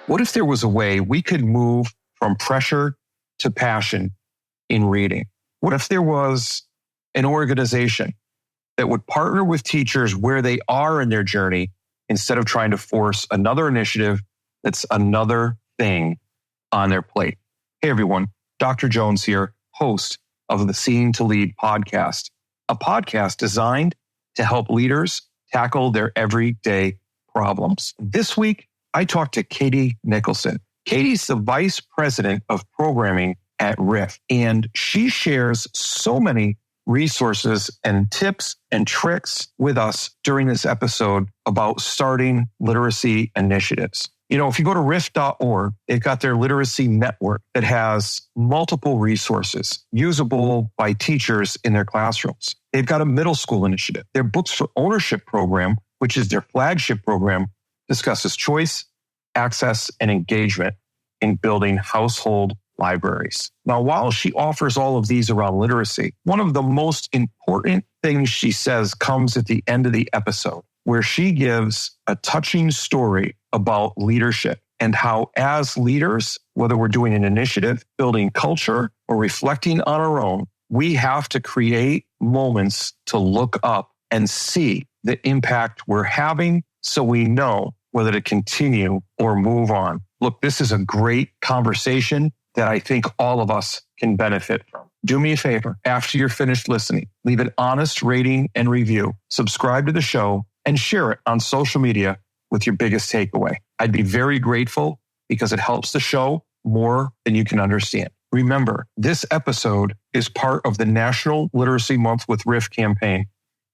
What if there was a way we could move from pressure to passion in reading? What if there was an organization that would partner with teachers where they are in their journey instead of trying to force another initiative that's another thing on their plate? Hey, everyone. Dr. Jones here, host of the Seeing to Lead podcast, a podcast designed to help leaders tackle their everyday problems. This week, I talked to Katy Nicholson. Katy's the vice president of programming at RIF, and she shares so many resources and tips and tricks with us during this episode about starting literacy initiatives. You know, if you go to RIF.org, they've got their literacy network that has multiple resources usable by teachers in their classrooms. They've got a middle school initiative. Their Books for Ownership program, which is their flagship program, discusses choice, access, and engagement in building household libraries. Now, while she offers all of these around literacy, one of the most important things she says comes at the end of the episode, where she gives a touching story about leadership and how, as leaders, whether we're doing an initiative, building culture, or reflecting on our own, we have to create moments to look up and see the impact we're having so we know whether to continue or move on. Look, this is a great conversation that I think all of us can benefit from. Do me a favor. After you're finished listening, leave an honest rating and review, subscribe to the show, and share it on social media with your biggest takeaway. I'd be very grateful because it helps the show more than you can understand. Remember, this episode is part of the National Literacy Month with RIF campaign.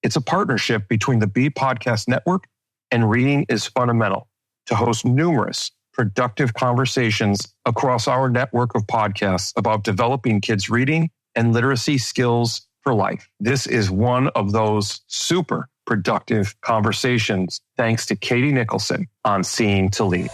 It's a partnership between the B Podcast Network and Reading is Fundamental to host numerous productive conversations across our network of podcasts about developing kids' reading and literacy skills for life. This is one of those super productive conversations thanks to Katy Nicholson on Seeing to Lead.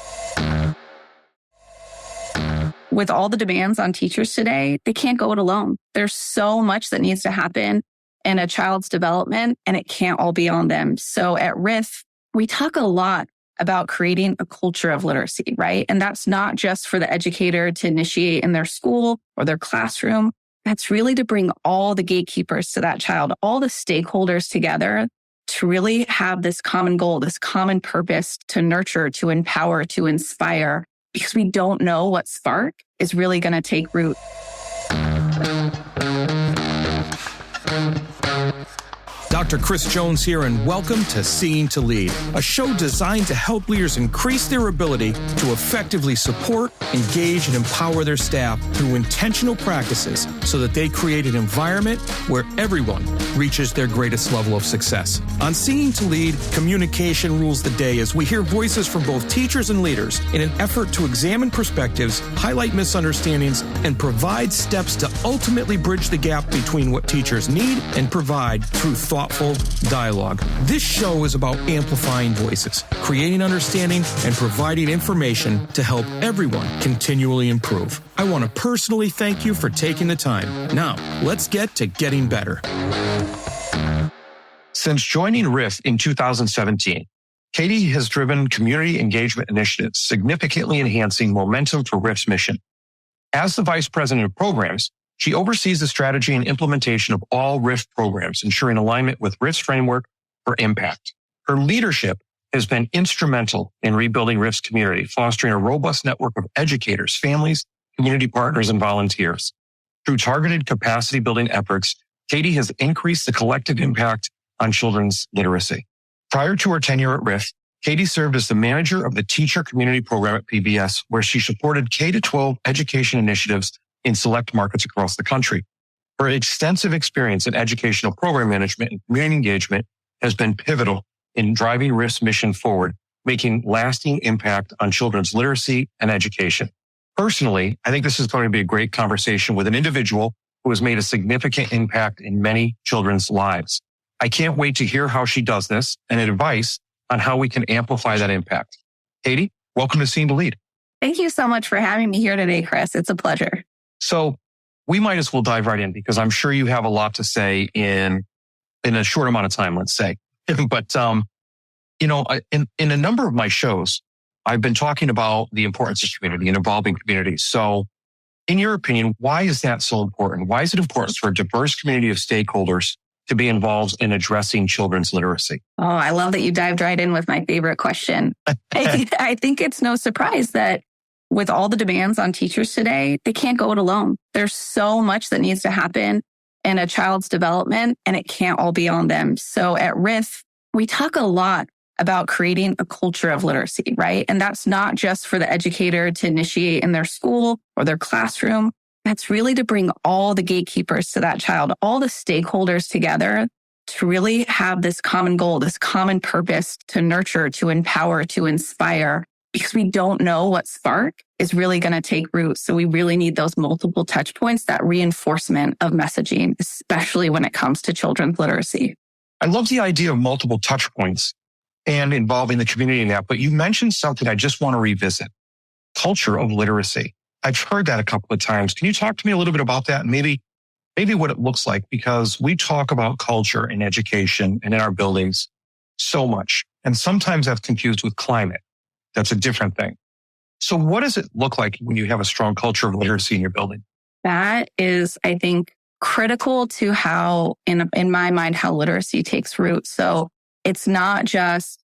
With all the demands on teachers today, they can't go it alone. There's so much that needs to happen in a child's development, and it can't all be on them. So at RIF, we talk a lot about creating a culture of literacy, right? And that's not just for the educator to initiate in their school or their classroom. That's really to bring all the gatekeepers to that child, all the stakeholders together to really have this common goal, this common purpose to nurture, to empower, to inspire, because we don't know what spark is really going to take root. Dr. Chris Jones here, and welcome to Seeing to Lead, a show designed to help leaders increase their ability to effectively support, engage, and empower their staff through intentional practices so that they create an environment where everyone reaches their greatest level of success. On Seeing to Lead, communication rules the day as we hear voices from both teachers and leaders in an effort to examine perspectives, highlight misunderstandings, and provide steps to ultimately bridge the gap between what teachers need and provide through thoughtful dialogue. This show is about amplifying voices, creating understanding, and providing information to help everyone continually improve. I want to personally thank you for taking the time. Now, let's get to getting better. Since joining RIF in 2017, Katy has driven community engagement initiatives, significantly enhancing momentum for RIF's mission. As the vice president of programs, she oversees the strategy and implementation of all RIF programs, ensuring alignment with RIF's framework for impact. Her leadership has been instrumental in rebuilding RIF's community, fostering a robust network of educators, families, community partners, and volunteers. Through targeted capacity building efforts, Katy has increased the collective impact on children's literacy. Prior to her tenure at RIF, Katy served as the manager of the Teacher Community Program at PBS, where she supported K-12 education initiatives in select markets across the country. Her extensive experience in educational program management and community engagement has been pivotal in driving RIF's mission forward, making lasting impact on children's literacy and education. Personally, I think this is going to be a great conversation with an individual who has made a significant impact in many children's lives. I can't wait to hear how she does this and advice on how we can amplify that impact. Katy, welcome to Seeing to Lead. Thank you so much for having me here today, Chris. It's a pleasure. So we might as well dive right in because I'm sure you have a lot to say in a short amount of time, let's say. But, in a number of my shows, I've been talking about the importance of community and involving communities. So in your opinion, why is that so important? Why is it important for a diverse community of stakeholders to be involved in addressing children's literacy? Oh, I love that you dived right in with my favorite question. I think it's no surprise that with all the demands on teachers today, they can't go it alone. There's so much that needs to happen in a child's development, and it can't all be on them. So at RIF, we talk a lot about creating a culture of literacy, right? And that's not just for the educator to initiate in their school or their classroom. That's really to bring all the gatekeepers to that child, all the stakeholders together to really have this common goal, this common purpose to nurture, to empower, to inspire, because we don't know what spark is really going to take root. So we really need those multiple touch points, that reinforcement of messaging, especially when it comes to children's literacy. I love the idea of multiple touch points and involving the community in that. But you mentioned something I just want to revisit. Culture of literacy. I've heard that a couple of times. Can you talk to me a little bit about that and maybe what it looks like? Because we talk about culture in education and in our buildings so much. And sometimes that's confused with climate. That's a different thing. So what does it look like when you have a strong culture of literacy in your building? That is, I think, critical to how, in my mind, how literacy takes root. So it's not just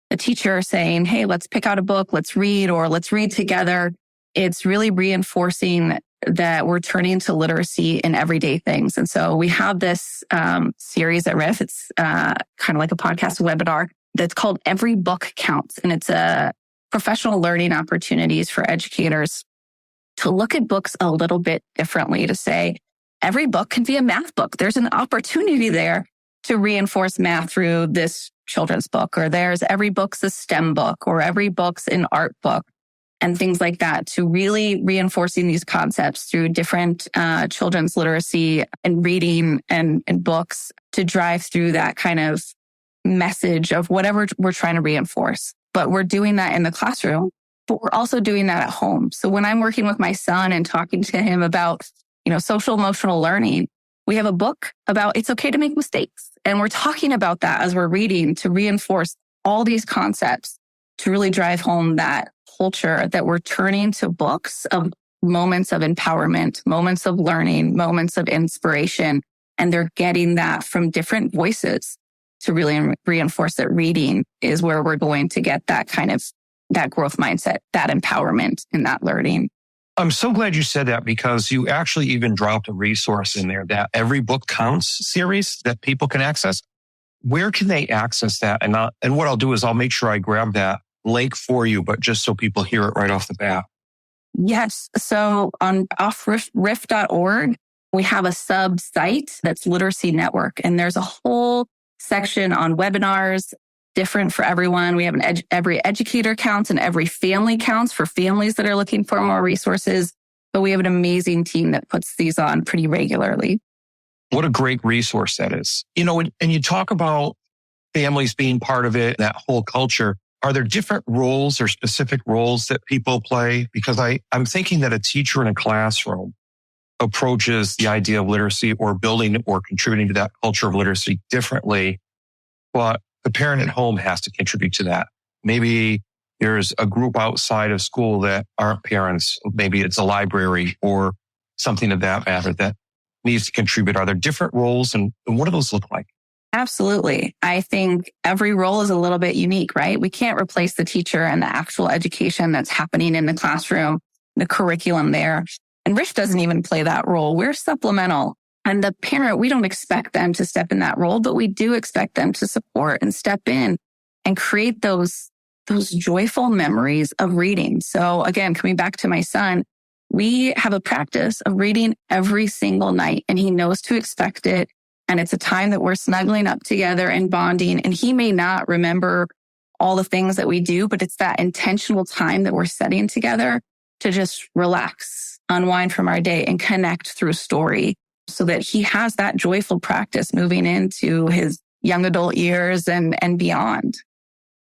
a teacher saying, hey, let's pick out a book, let's read, or let's read together. It's really reinforcing that we're turning to literacy in everyday things. And so we have this series at RIF. It's kind of like a podcast webinar that's called Every Book Counts. And it's a professional learning opportunities for educators to look at books a little bit differently, to say every book can be a math book. There's an opportunity there to reinforce math through this children's book, or there's every book's a STEM book, or every book's an art book, and things like that, to really reinforcing these concepts through different children's literacy and reading and books to drive through that kind of message of whatever we're trying to reinforce. But we're doing that in the classroom, but we're also doing that at home. So when I'm working with my son and talking to him about, social emotional learning, we have a book about it's okay to make mistakes. And we're talking about that as we're reading to reinforce all these concepts to really drive home that culture that we're turning to books of moments of empowerment, moments of learning, moments of inspiration. And they're getting that from different voices to really reinforce that reading is where we're going to get that kind of that growth mindset, that empowerment and that learning. I'm so glad you said that, because you actually even dropped a resource in there, that Every Book Counts series that people can access. Where can they access that? And what I'll do is I'll make sure I grab that link for you, but just so people hear it right off the bat. Yes. So on offrif.org, we have a sub-site that's Literacy Network. And there's a whole section on webinars, different for everyone. We have every educator counts and every family counts for families that are looking for more resources. But we have an amazing team that puts these on pretty regularly. What a great resource that is. And you talk about families being part of it, that whole culture. Are there different roles or specific roles that people play? Because I'm thinking that a teacher in a classroom approaches the idea of literacy or building or contributing to that culture of literacy differently, but the parent at home has to contribute to that. Maybe there's a group outside of school that aren't parents. Maybe it's a library or something of that matter that needs to contribute. Are there different roles, and what do those look like? Absolutely. I think every role is a little bit unique, right? We can't replace the teacher and the actual education that's happening in the classroom, the curriculum there. And RIF doesn't even play that role. We're supplemental. And the parent, we don't expect them to step in that role, but we do expect them to support and step in and create those joyful memories of reading. So again, coming back to my son, we have a practice of reading every single night, and he knows to expect it. And it's a time that we're snuggling up together and bonding. And he may not remember all the things that we do, but it's that intentional time that we're setting together to just relax, unwind from our day, and connect through story, so that he has that joyful practice moving into his young adult years and beyond.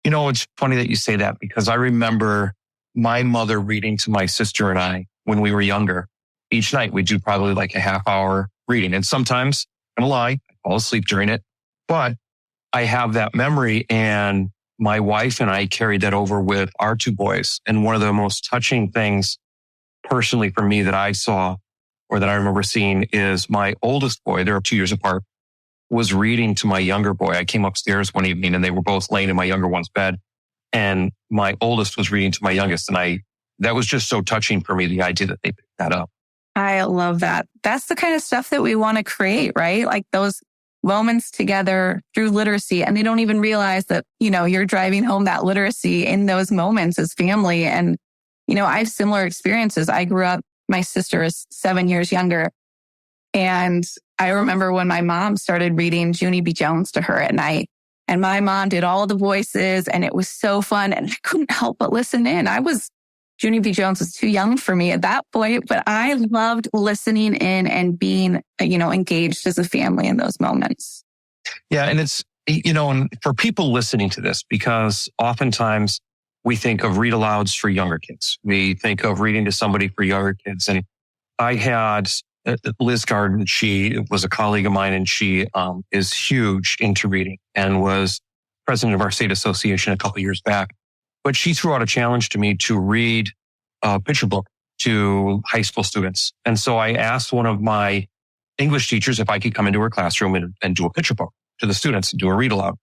It's funny that you say that, because I remember my mother reading to my sister and I when we were younger. Each night we'd do probably like a half hour reading. And sometimes, I'm gonna lie, I fall asleep during it. But I have that memory, and my wife and I carried that over with our two boys. And one of the most touching things personally for me that I saw or that I remember seeing is my oldest boy, they're 2 years apart, was reading to my younger boy. I came upstairs one evening and they were both laying in my younger one's bed. And my oldest was reading to my youngest. And that was just so touching for me, the idea that they picked that up. I love that. That's the kind of stuff that we want to create, right? Like those moments together through literacy. And they don't even realize that, you're driving home that literacy in those moments as family. And, I have similar experiences. I grew up, my sister is 7 years younger. And I remember when my mom started reading Junie B. Jones to her at night. And my mom did all the voices and it was so fun. And I couldn't help but listen in. Junie B. Jones was too young for me at that point, but I loved listening in and being, engaged as a family in those moments. Yeah. And it's, and for people listening to this, because oftentimes we think of read alouds for younger kids. We think of reading to somebody for younger kids. And I had Liz Garden. She was a colleague of mine and she is huge into reading and was president of our state association a couple of years back. But she threw out a challenge to me to read a picture book to high school students. And so I asked one of my English teachers if I could come into her classroom and do a picture book to the students and do a read aloud.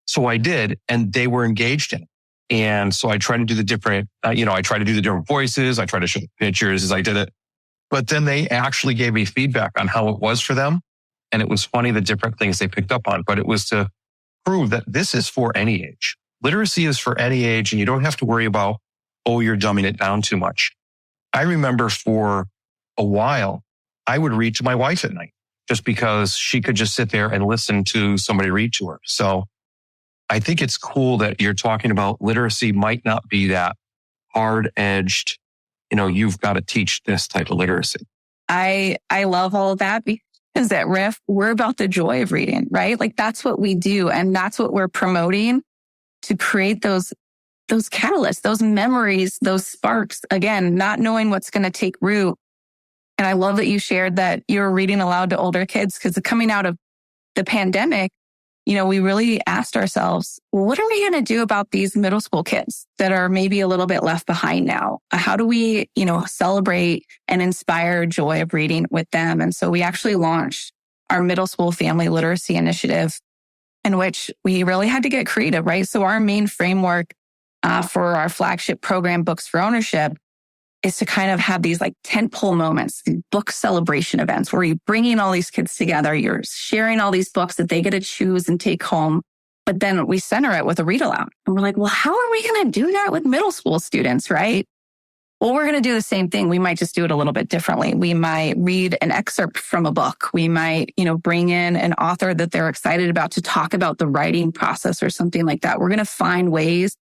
So I did, and they were engaged in it. And so I tried to do the different, I tried to do the different voices. I tried to show the pictures as I did it. But then they actually gave me feedback on how it was for them. And it was funny, the different things they picked up on. But it was to prove that this is for any age. Literacy is for any age, and you don't have to worry about, you're dumbing it down too much. I remember for a while, I would read to my wife at night just because she could just sit there and listen to somebody read to her. So I think it's cool that you're talking about literacy might not be that hard-edged, you've got to teach this type of literacy. I love all of that because at RIF, we're about the joy of reading, right? Like that's what we do. And that's what we're promoting to create those catalysts, those memories, those sparks. Again, not knowing what's going to take root. And I love that you shared that you're reading aloud to older kids because coming out of the pandemic, we really asked ourselves, what are we going to do about these middle school kids that are maybe a little bit left behind now? How do we, celebrate and inspire joy of reading with them? And so we actually launched our middle school family literacy initiative in which we really had to get creative, right? So our main framework for our flagship program, Books for Ownership, is to kind of have these like tentpole moments, book celebration events where you're bringing all these kids together, you're sharing all these books that they get to choose and take home. But then we center it with a read aloud. And we're like, well, how are we going to do that with middle school students, right? Well, we're going to do the same thing. We might just do it a little bit differently. We might read an excerpt from a book. We might, bring in an author that they're excited about to talk about the writing process or something like that. We're going to find ways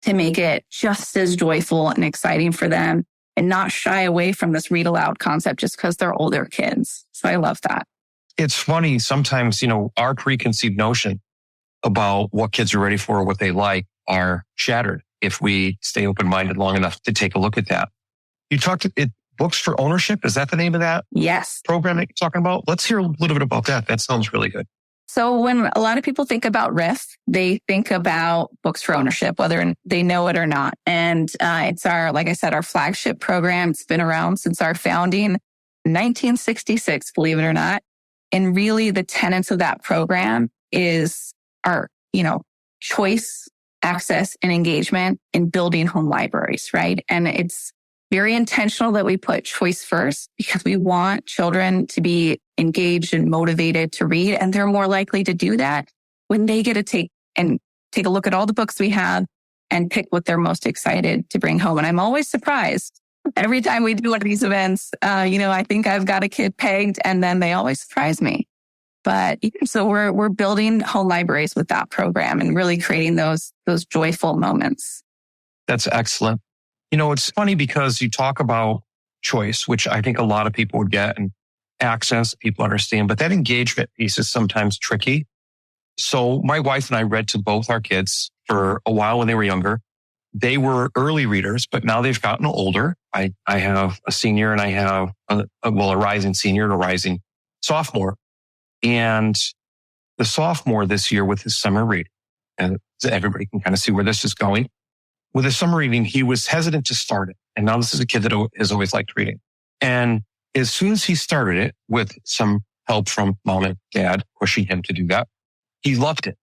to make it just as joyful and exciting for them and not shy away from this read aloud concept just because they're older kids. So I love that. It's funny. Sometimes, our preconceived notion about what kids are ready for or what they like are shattered if we stay open-minded long enough to take a look at that. You talked Books for Ownership. Is that the name of that Yes. program that you're talking about? Let's hear a little bit about that. That sounds really good. So when a lot of people think about RIF, they think about Books for Ownership, whether they know it or not. And it's like I said, our flagship program. It's been around since our founding, 1966, believe it or not. And really the tenets of that program is our, choice, access, and engagement in building home libraries, right? And it's very intentional that we put choice first because we want children to be engaged and motivated to read. And they're more likely to do that when they get to take a look at all the books we have and pick what they're most excited to bring home. And I'm always surprised every time we do one of these events. I think I've got a kid pegged and then they always surprise me. But so we're building home libraries with that program and really creating those joyful moments. That's excellent. It's funny because you talk about choice, which I think a lot of people would get, and access, people understand, but that engagement piece is sometimes tricky. So my wife and I read to both our kids for a while when they were younger. They were early readers, but now they've gotten older. I have a senior and I have a rising senior and a rising sophomore. And the sophomore this year with his summer reading, and so everybody can kind of see where this is going. With his summer reading, he was hesitant to start it. And now this is a kid that has always liked reading. And as soon as he started it, with some help from mom and dad pushing him to do that, he loved it.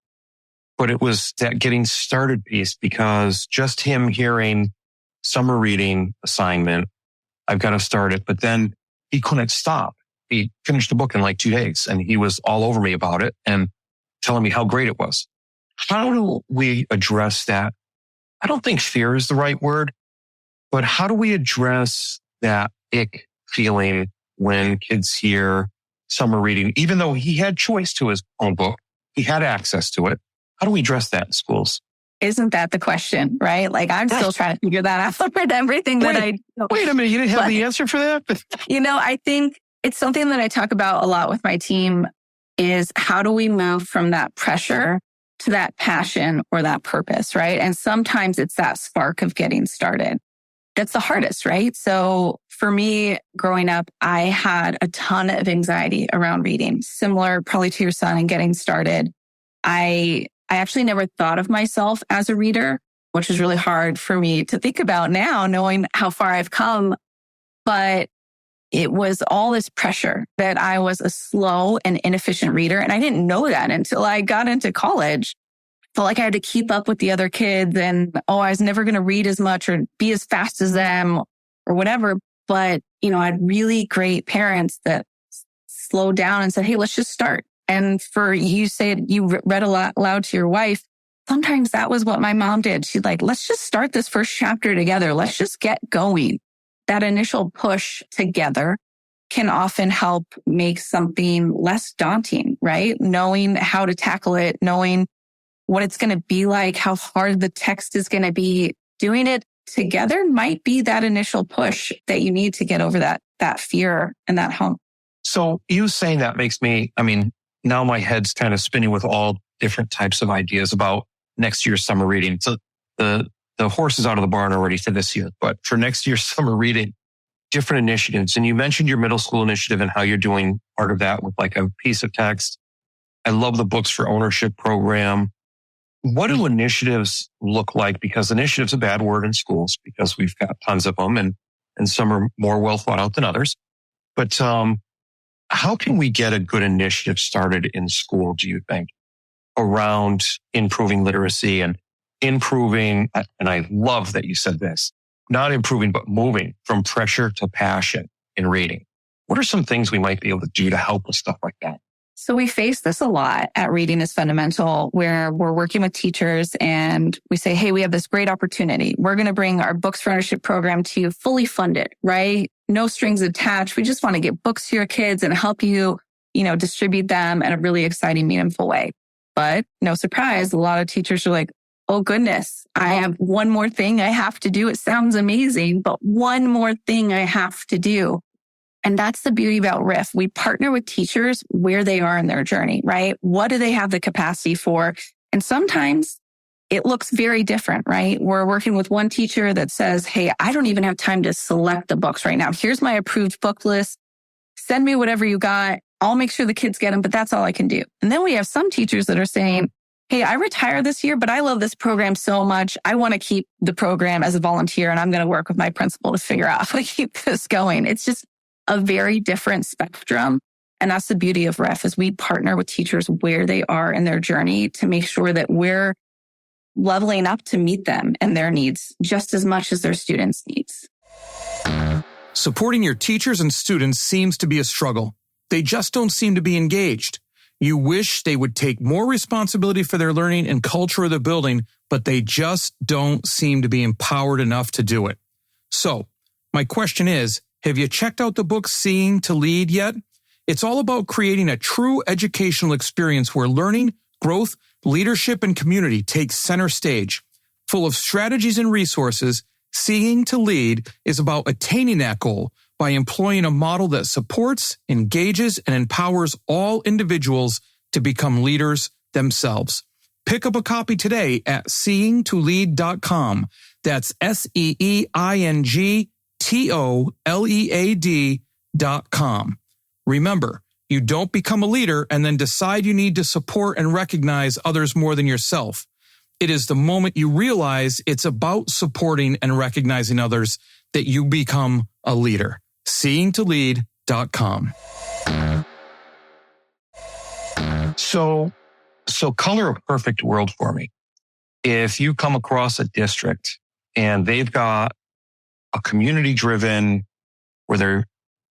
But it was that getting started piece, because just him hearing summer reading assignment, I've got to start it. But then he couldn't stop. He finished the book in like 2 days, and he was all over me about it and telling me how great it was. How do we address that? I don't think fear is the right word, but how do we address that ick feeling when kids hear summer reading, even though he had choice to his own book, he had access to it? How do we address that in schools? Isn't that the question, right? Like, I'm still trying to figure that out with everything that I do. Wait a minute, you didn't have the answer for that? I think it's something that I talk about a lot with my team, is how do we move from that pressure to that passion or that purpose, right? And sometimes it's that spark of getting started. That's the hardest, right? So for me, growing up, I had a ton of anxiety around reading, similar probably to your son and getting started. I actually never thought of myself as a reader, which is really hard for me to think about now, knowing how far I've come. But it was all this pressure that I was a slow and inefficient reader. And I didn't know that until I got into college. Felt like I had to keep up with the other kids, and, I was never going to read as much or be as fast as them or whatever. But, I had really great parents that slowed down and said, hey, let's just start. And for you said you read aloud to your wife. Sometimes that was what my mom did. She'd like, let's just start this first chapter together. Let's just get going. That initial push together can often help make something less daunting, right? Knowing how to tackle it, knowing what it's going to be like, how hard the text is going to be. Doing it together might be that initial push that you need to get over that fear and that hump. So you saying that makes me, now my head's kind of spinning with all different types of ideas about next year's summer reading. So the horse is out of the barn already for this year, but for next year's summer reading, different initiatives. And you mentioned your middle school initiative and how you're doing part of that with like a piece of text. I love the Books for Ownership program. What do initiatives look like? Because initiative's a bad word in schools because we've got tons of them, and some are more well thought out than others. But how can we get a good initiative started in school, do you think, around improving literacy and improving, and I love that you said this, not improving, but moving from pressure to passion in reading? What are some things we might be able to do to help with stuff like that? So we face this a lot at Reading is Fundamental, where we're working with teachers and we say, hey, we have this great opportunity. We're going to bring our Books for Ownership program to you fully funded, right? No strings attached. We just want to get books to your kids and help you, distribute them in a really exciting, meaningful way. But no surprise, a lot of teachers are like, oh goodness, I have one more thing I have to do. It sounds amazing, but one more thing I have to do. And that's the beauty about RIF. We partner with teachers where they are in their journey, right? What do they have the capacity for? And sometimes it looks very different, right? We're working with one teacher that says, hey, I don't even have time to select the books right now. Here's my approved book list. Send me whatever you got. I'll make sure the kids get them, but that's all I can do. And then we have some teachers that are saying, hey, I retire this year, but I love this program so much. I want to keep the program as a volunteer, and I'm going to work with my principal to figure out how to keep this going. It's just a very different spectrum. And that's the beauty of REF, is we partner with teachers where they are in their journey to make sure that we're leveling up to meet them and their needs just as much as their students' needs. Supporting your teachers and students seems to be a struggle. They just don't seem to be engaged. You wish they would take more responsibility for their learning and culture of the building, but they just don't seem to be empowered enough to do it. So, my question is, have you checked out the book Seeing to Lead yet? It's all about creating a true educational experience where learning, growth, leadership, and community take center stage. Full of strategies and resources, Seeing to Lead is about attaining that goal by employing a model that supports, engages, and empowers all individuals to become leaders themselves. Pick up a copy today at seeingtolead.com. That's SEEINGTOLEAD.com. Remember, you don't become a leader and then decide you need to support and recognize others more than yourself. It is the moment you realize it's about supporting and recognizing others that you become a leader. SeeingToLead.com. So color a perfect world for me. If you come across a district and they've got a community-driven, where they're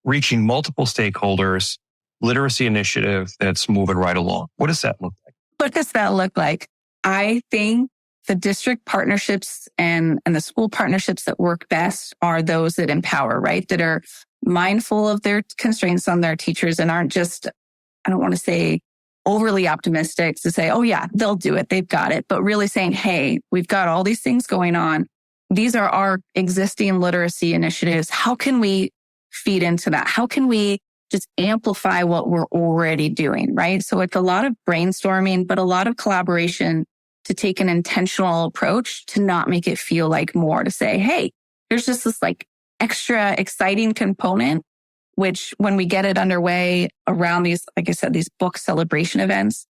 reaching multiple stakeholders, literacy initiative that's moving right along, what does that look like? What does that look like? I think the district partnerships and the school partnerships that work best are those that empower, right? That are mindful of their constraints on their teachers and aren't just, I don't want to say overly optimistic to say, oh yeah, they'll do it. They've got it. But really saying, hey, we've got all these things going on. These are our existing literacy initiatives. How can we feed into that? How can we just amplify what we're already doing, right? So it's a lot of brainstorming, but a lot of collaboration to take an intentional approach to not make it feel like more, to say, hey, there's just this like extra exciting component, which when we get it underway around these, like I said, these book celebration events,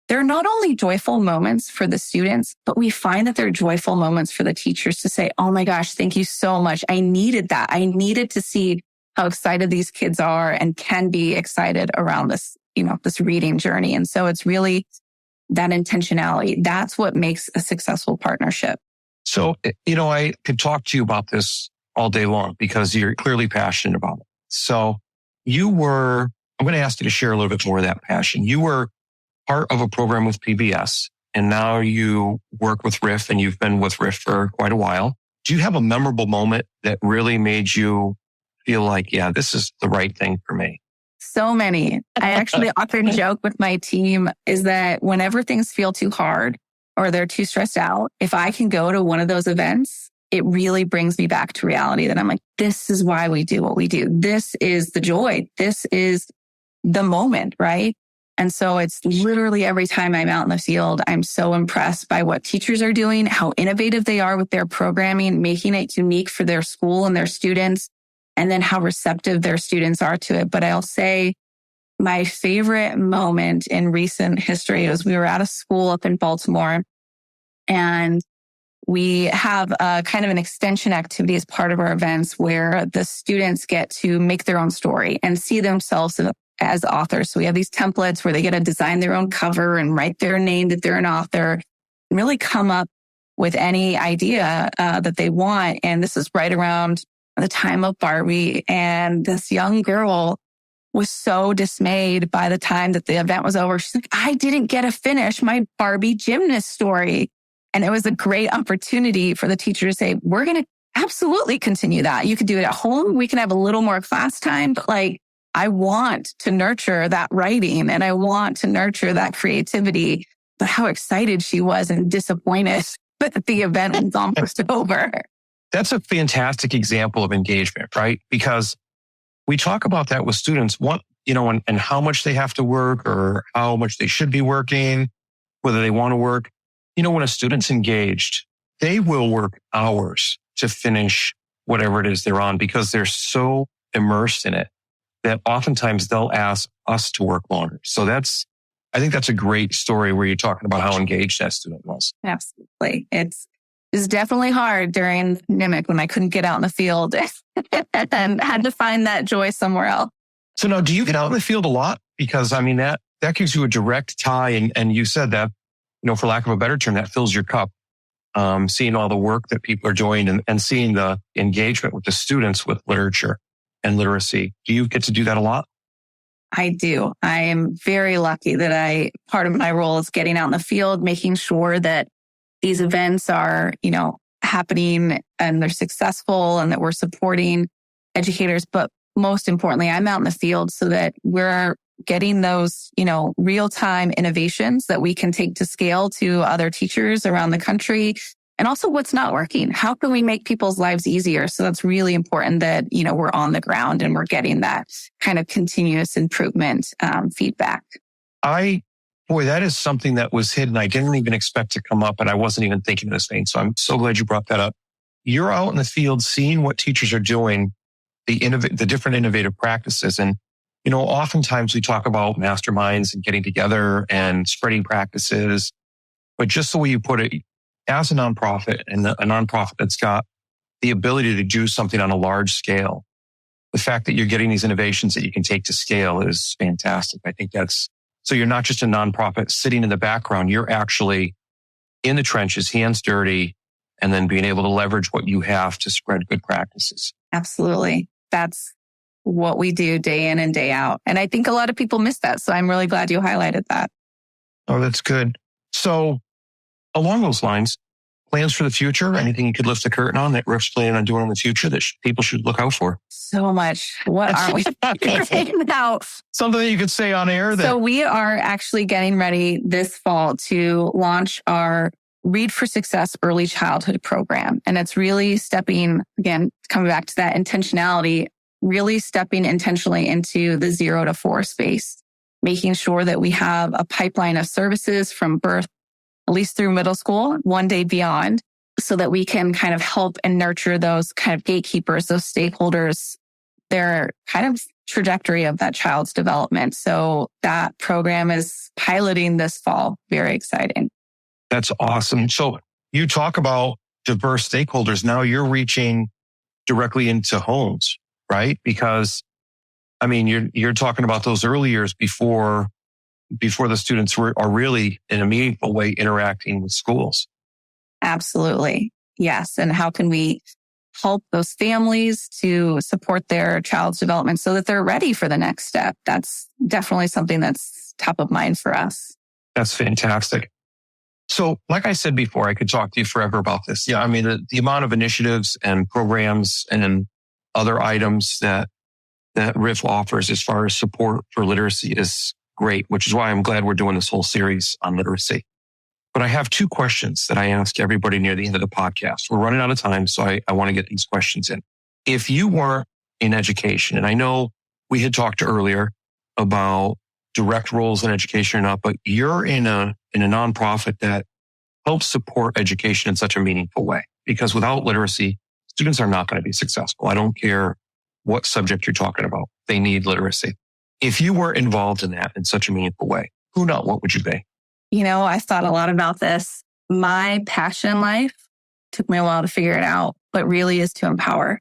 they're not only joyful moments for the students, but we find that they're joyful moments for the teachers to say, oh my gosh, thank you so much. I needed that. I needed to see how excited these kids are and can be excited around this, this reading journey. And so it's really that intentionality. That's what makes a successful partnership. So, I could talk to you about this all day long because you're clearly passionate about it. So I'm going to ask you to share a little bit more of that passion. You were part of a program with PBS, and now you work with RIF, and you've been with RIF for quite a while. Do you have a memorable moment that really made you feel like, yeah, this is the right thing for me? So many. I actually often joke with my team is that whenever things feel too hard or they're too stressed out, if I can go to one of those events, it really brings me back to reality that I'm like, this is why we do what we do. This is the joy. This is the moment, right? And so it's literally every time I'm out in the field, I'm so impressed by what teachers are doing, how innovative they are with their programming, making it unique for their school and their students, and then how receptive their students are to it. But I'll say my favorite moment in recent history was we were at a school up in Baltimore, and we have a kind of an extension activity as part of our events where the students get to make their own story and see themselves as authors. So we have these templates where they get to design their own cover and write their name that they're an author and really come up with any idea that they want. And this is right around the time of Barbie. And this young girl was so dismayed by the time that the event was over. She's like, I didn't get to finish my Barbie gymnast story. And it was a great opportunity for the teacher to say, we're going to absolutely continue that. You could do it at home. We can have a little more class time, but I want to nurture that writing and I want to nurture that creativity. But how excited she was and disappointed that the event was almost over. That's a fantastic example of engagement, right? Because we talk about that with students, and how much they have to work or how much they should be working, whether they want to work. When a student's engaged, they will work hours to finish whatever it is they're on because they're so immersed in it that oftentimes they'll ask us to work longer. So I think that's a great story where you're talking about how engaged that student was. Absolutely. It's definitely hard during NIMIC when I couldn't get out in the field and had to find that joy somewhere else. So now, do you get out in the field a lot? Because that gives you a direct tie. And you said that, for lack of a better term, that fills your cup. Seeing all the work that people are doing and seeing the engagement with the students with literature and literacy. Do you get to do that a lot? I do. I am very lucky that part of my role is getting out in the field, making sure that these events are, happening and they're successful and that we're supporting educators. But most importantly, I'm out in the field so that we're getting those, real-time innovations that we can take to scale to other teachers around the country. And also what's not working. How can we make people's lives easier? So that's really important that, we're on the ground and we're getting that kind of continuous improvement feedback. That is something that was hidden. I didn't even expect to come up and I wasn't even thinking of this thing. So I'm so glad you brought that up. You're out in the field seeing what teachers are doing, the different innovative practices. And, oftentimes we talk about masterminds and getting together and spreading practices. But just the way you put it, as a nonprofit and a nonprofit that's got the ability to do something on a large scale, the fact that you're getting these innovations that you can take to scale is fantastic. I think so you're not just a nonprofit sitting in the background. You're actually in the trenches, hands dirty, and then being able to leverage what you have to spread good practices. Absolutely. That's what we do day in and day out. And I think a lot of people miss that. So I'm really glad you highlighted that. Oh, that's good. So along those lines, plans for the future, anything you could lift the curtain on that Riff's planning on doing in the future that people should look out for? So much. What aren't we figuring out? Something that you could say on air. So we are actually getting ready this fall to launch our Read for Success early childhood program. And it's really stepping, again, coming back to that intentionality, really stepping intentionally into the 0 to 4 space, making sure that we have a pipeline of services from birth, at least through middle school, one day beyond, so that we can kind of help and nurture those kind of gatekeepers, those stakeholders, their kind of trajectory of that child's development. So that program is piloting this fall. Very exciting. That's awesome. So you talk about diverse stakeholders. Now you're reaching directly into homes, right? Because I mean, you're talking about those early years before the students are really in a meaningful way interacting with schools. Absolutely. Yes. And how can we help those families to support their child's development so that they're ready for the next step? That's definitely something that's top of mind for us. That's fantastic. So like I said before, I could talk to you forever about this. Yeah, I mean, the amount of initiatives and programs and other items that Riff offers as far as support for literacy is great, which is why I'm glad we're doing this whole series on literacy. But I have 2 questions that I ask everybody near the end of the podcast. We're running out of time, so I want to get these questions in. If you weren't in education, and I know we had talked earlier about direct roles in education or not, but you're in a nonprofit that helps support education in such a meaningful way. Because without literacy, students are not going to be successful. I don't care what subject you're talking about. They need literacy. If you were involved in that in such a meaningful way, who knows, what would you be? You know, I thought a lot about this. My passion in life took me a while to figure it out, but really is to empower.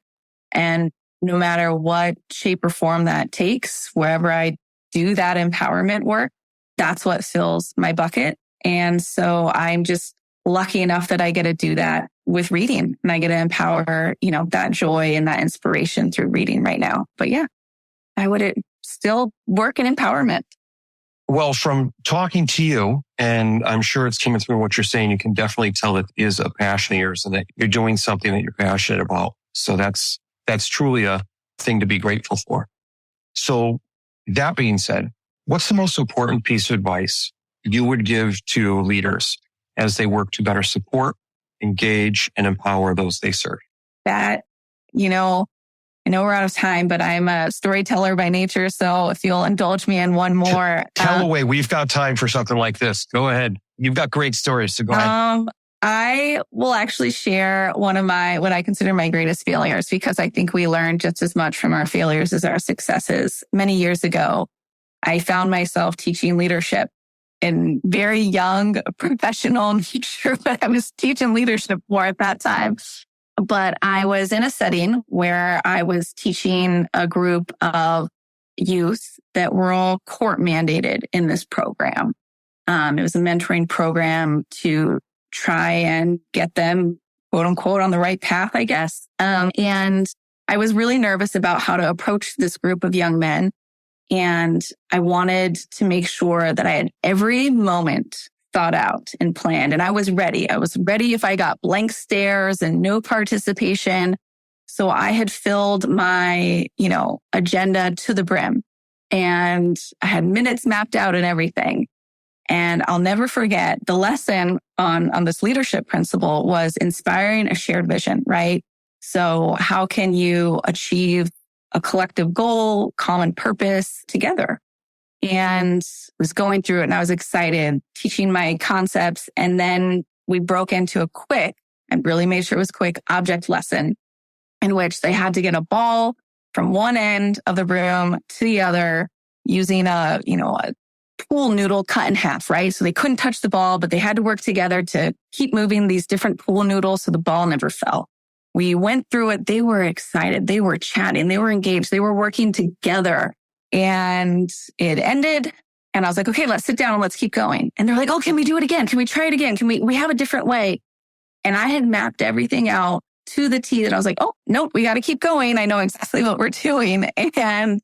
And no matter what shape or form that takes, wherever I do that empowerment work, that's what fills my bucket. And so I'm just lucky enough that I get to do that with reading, and I get to empower, that joy and that inspiration through reading right now. But yeah, I would still work in empowerment. Well, from talking to you, and I'm sure it's coming through what you're saying, you can definitely tell it is a passion of yours and that you're doing something that you're passionate about. So that's truly a thing to be grateful for. So that being said, what's the most important piece of advice you would give to leaders as they work to better support, engage, and empower those they serve? That, I know we're out of time, but I'm a storyteller by nature. So if you'll indulge me in one more. Tell away. We've got time for something like this. Go ahead. You've got great stories, so go ahead. I will actually share one of what I consider my greatest failures, because I think we learn just as much from our failures as our successes. Many years ago, I found myself teaching leadership in very young professional. Not sure what I was teaching leadership for at that time. But I was in a setting where I was teaching a group of youth that were all court mandated in this program. It was a mentoring program to try and get them, quote unquote, on the right path, I guess. And I was really nervous about how to approach this group of young men. And I wanted to make sure that I had every moment thought out and planned. And I was ready. I was ready if I got blank stares and no participation. So I had filled my, agenda to the brim, and I had minutes mapped out and everything. And I'll never forget the lesson on this leadership principle was inspiring a shared vision, right? So how can you achieve a collective goal, common purpose together? And was going through it, and I was excited, teaching my concepts. And then we broke into a quick, I really made sure it was quick, object lesson in which they had to get a ball from one end of the room to the other using a pool noodle cut in half, right? So they couldn't touch the ball, but they had to work together to keep moving these different pool noodles so the ball never fell. We went through it. They were excited. They were chatting. They were engaged. They were working together. And it ended. And I was like, okay, let's sit down and let's keep going. And they're like, oh, can we do it again? Can we try it again? Can we have a different way? And I had mapped everything out to the T that I was like, oh, nope, we got to keep going. I know exactly what we're doing. And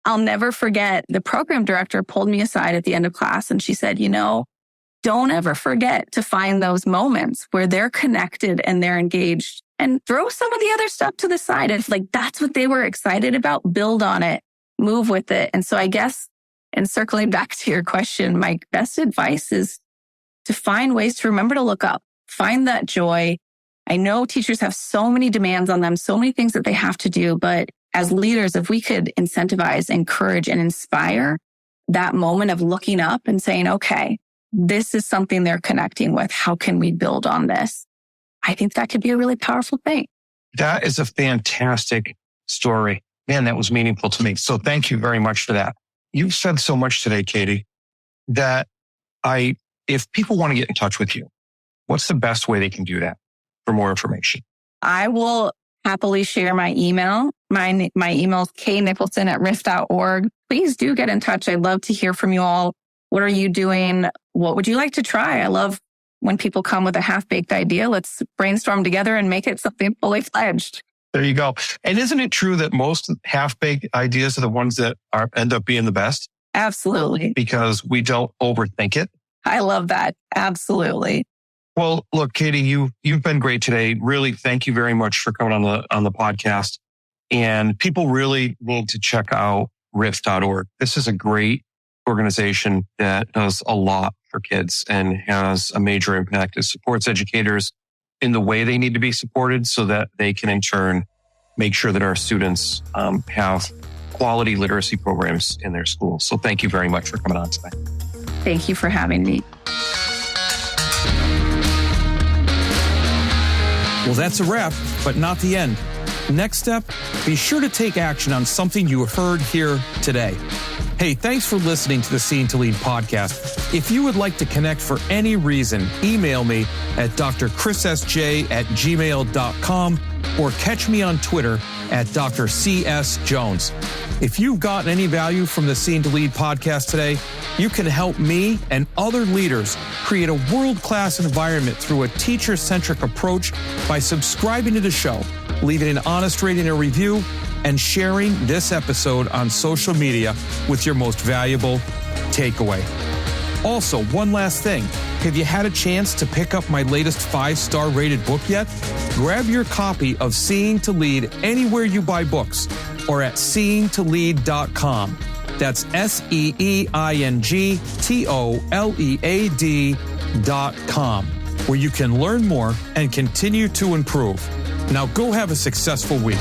I'll never forget, the program director pulled me aside at the end of class and she said, don't ever forget to find those moments where they're connected and they're engaged, and throw some of the other stuff to the side. If that's what they were excited about, build on it, move with it. And so I guess, and circling back to your question, my best advice is to find ways to remember to look up, find that joy. I know teachers have so many demands on them, so many things that they have to do, but as leaders, if we could incentivize, encourage, and inspire that moment of looking up and saying, okay, this is something they're connecting with. How can we build on this? I think that could be a really powerful thing. That is a fantastic story. Man, that was meaningful to me. So thank you very much for that. You've said so much today, Katy, that if people want to get in touch with you, what's the best way they can do that for more information? I will happily share my email. My email is knicholson@riff.org. Please do get in touch. I'd love to hear from you all. What are you doing? What would you like to try? I love when people come with a half-baked idea. Let's brainstorm together and make it something fully fledged. There you go. And isn't it true that most half-baked ideas are the ones that end up being the best? Absolutely. Because we don't overthink it. I love that. Absolutely. Well, look, Katy, you've been great today. Really, thank you very much for coming on the podcast. And people really need to check out riff.org. This is a great organization that does a lot for kids and has a major impact. It supports educators in the way they need to be supported so that they can in turn make sure that our students have quality literacy programs in their schools. So thank you very much for coming on today. Thank you for having me. Well, that's a wrap, but not the end. Next step, be sure to take action on something you heard here today. Hey, thanks for listening to the Seeing to Lead podcast. If you would like to connect for any reason, email me at drchrissj@gmail.com or catch me on Twitter at Dr. C.S. Jones. If you've gotten any value from the Seeing to Lead podcast today, you can help me and other leaders create a world-class environment through a teacher-centric approach by subscribing to the show, leaving an honest rating and review, and sharing this episode on social media with your most valuable takeaway. Also, one last thing. Have you had a chance to pick up my latest 5-star rated book yet? Grab your copy of Seeing to Lead anywhere you buy books or at seeingtolead.com. That's seingtolead.com, where you can learn more and continue to improve. Now go have a successful week.